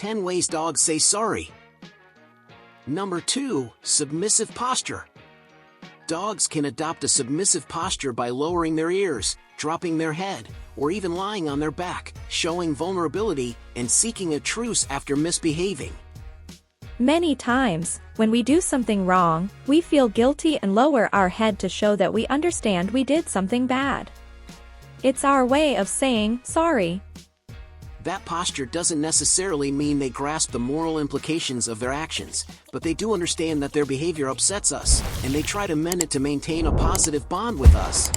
10 ways dogs say sorry. Number 2. Submissive posture. Dogs can adopt a submissive posture by lowering their ears, dropping their head, or even lying on their back, showing vulnerability and seeking a truce after misbehaving. Many times, when we do something wrong, we feel guilty and lower our head to show that we understand we did something bad. It's our way of saying sorry. That posture doesn't necessarily mean they grasp the moral implications of their actions, but they do understand that their behavior upsets us, and they try to mend it to maintain a positive bond with us.